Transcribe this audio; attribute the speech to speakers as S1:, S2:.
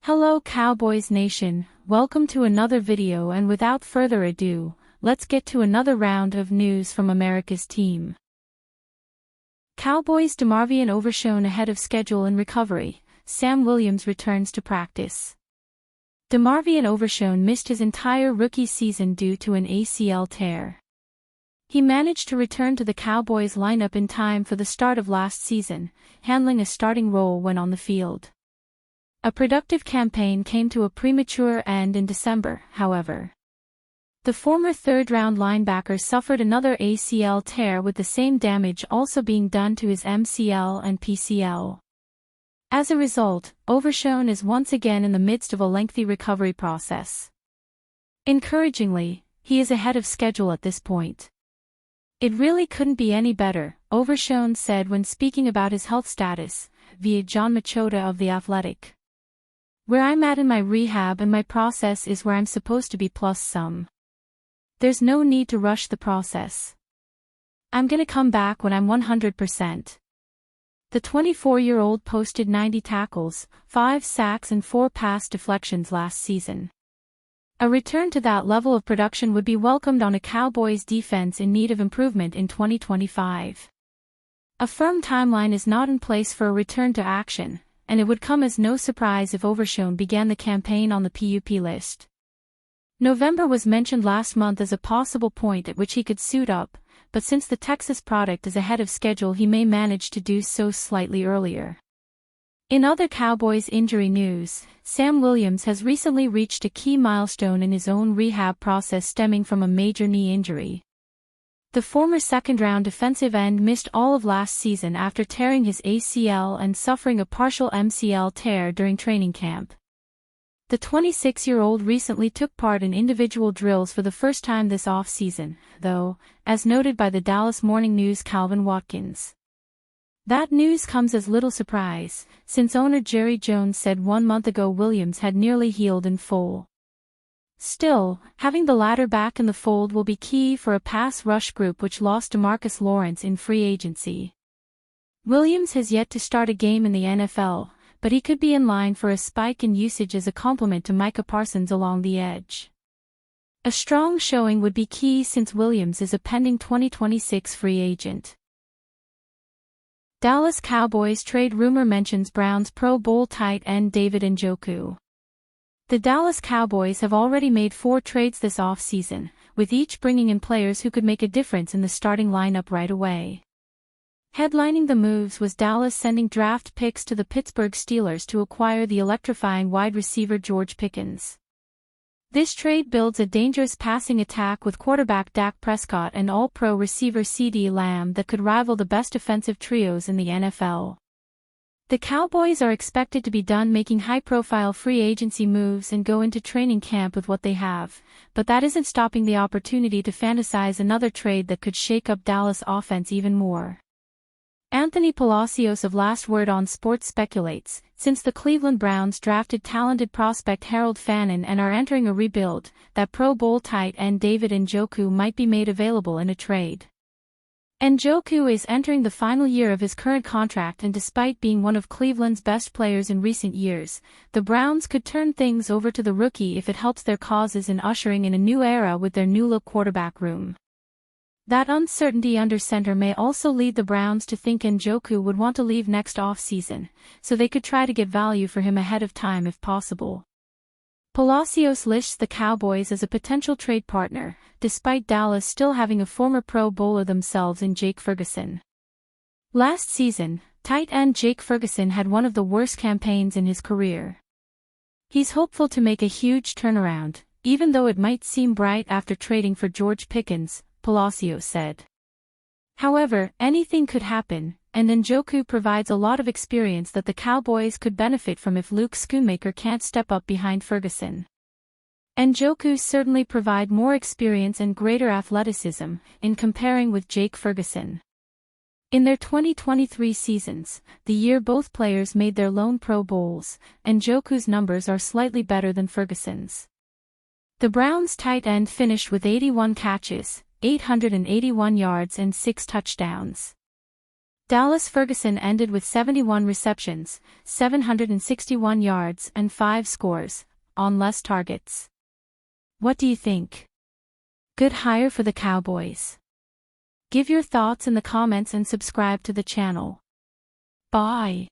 S1: Hello Cowboys Nation, welcome to another video, and without further ado, let's get to another round of news from America's team. Cowboys Demarvion Overshown ahead of schedule in recovery. Sam Williams returns to practice. Demarvion Overshown missed his entire rookie season due to an ACL tear. He managed to return to the Cowboys lineup in time for the start of last season, handling a starting role when on the field. A productive campaign came to a premature end in December, however. The former third-round linebacker suffered another ACL tear, with the same damage also being done to his MCL and PCL. As a result, Overshown is once again in the midst of a lengthy recovery process. Encouragingly, he is ahead of schedule at this point. "It really couldn't be any better," Overshown said when speaking about his health status, via John Machota of The Athletic. "Where I'm at in my rehab and my process is where I'm supposed to be plus some. There's no need to rush the process. I'm gonna come back when I'm 100%. The 24-year-old posted 90 tackles, 5 sacks and 4 pass deflections last season. A return to that level of production would be welcomed on a Cowboys defense in need of improvement in 2025. A firm timeline is not in place for a return to action, and it would come as no surprise if Overshown began the campaign on the PUP list. November was mentioned last month as a possible point at which he could suit up, but since the Texas product is ahead of schedule, he may manage to do so slightly earlier. In other Cowboys injury news, Sam Williams has recently reached a key milestone in his own rehab process stemming from a major knee injury. The former second-round defensive end missed all of last season after tearing his ACL and suffering a partial MCL tear during training camp. The 26-year-old recently took part in individual drills for the first time this off-season, though, as noted by the Dallas Morning News' Calvin Watkins. That news comes as little surprise, since owner Jerry Jones said 1 month ago Williams had nearly healed in full. Still, having the latter back in the fold will be key for a pass rush group which lost DeMarcus Lawrence in free agency. Williams has yet to start a game in the NFL, but he could be in line for a spike in usage as a complement to Micah Parsons along the edge. A strong showing would be key since Williams is a pending 2026 free agent. Dallas Cowboys trade rumor mentions Browns Pro Bowl tight end David Njoku. The Dallas Cowboys have already made 4 trades this offseason, with each bringing in players who could make a difference in the starting lineup right away. Headlining the moves was Dallas sending draft picks to the Pittsburgh Steelers to acquire the electrifying wide receiver George Pickens. This trade builds a dangerous passing attack with quarterback Dak Prescott and all-pro receiver CeeDee Lamb that could rival the best offensive trios in the NFL. The Cowboys are expected to be done making high-profile free agency moves and go into training camp with what they have, but that isn't stopping the opportunity to fantasize another trade that could shake up Dallas' offense even more. Anthony Palacios of Last Word on Sports speculates, since the Cleveland Browns drafted talented prospect Harold Fannin and are entering a rebuild, that Pro Bowl tight end David Njoku might be made available in a trade. Njoku is entering the final year of his current contract, and despite being one of Cleveland's best players in recent years, the Browns could turn things over to the rookie if it helps their causes in ushering in a new era with their new-look quarterback room. That uncertainty under center may also lead the Browns to think Njoku would want to leave next off-season, so they could try to get value for him ahead of time if possible. Palacios lists the Cowboys as a potential trade partner, despite Dallas still having a former Pro Bowler themselves in Jake Ferguson. Last season, tight end Jake Ferguson had one of the worst campaigns in his career. He's hopeful to make a huge turnaround, even though it might seem bright after trading for George Pickens, Palacios said. However, anything could happen, and Njoku provides a lot of experience that the Cowboys could benefit from if Luke Schoonmaker can't step up behind Ferguson. Njoku certainly provide more experience and greater athleticism, in comparing with Jake Ferguson. In their 2023 seasons, the year both players made their lone Pro Bowls, Njoku's numbers are slightly better than Ferguson's. The Browns tight end finished with 81 catches, 881 yards and 6 touchdowns. Dallas Ferguson ended with 71 receptions, 761 yards and 5 scores, on less targets. What do you think? Good hire for the Cowboys. Give your thoughts in the comments and subscribe to the channel. Bye.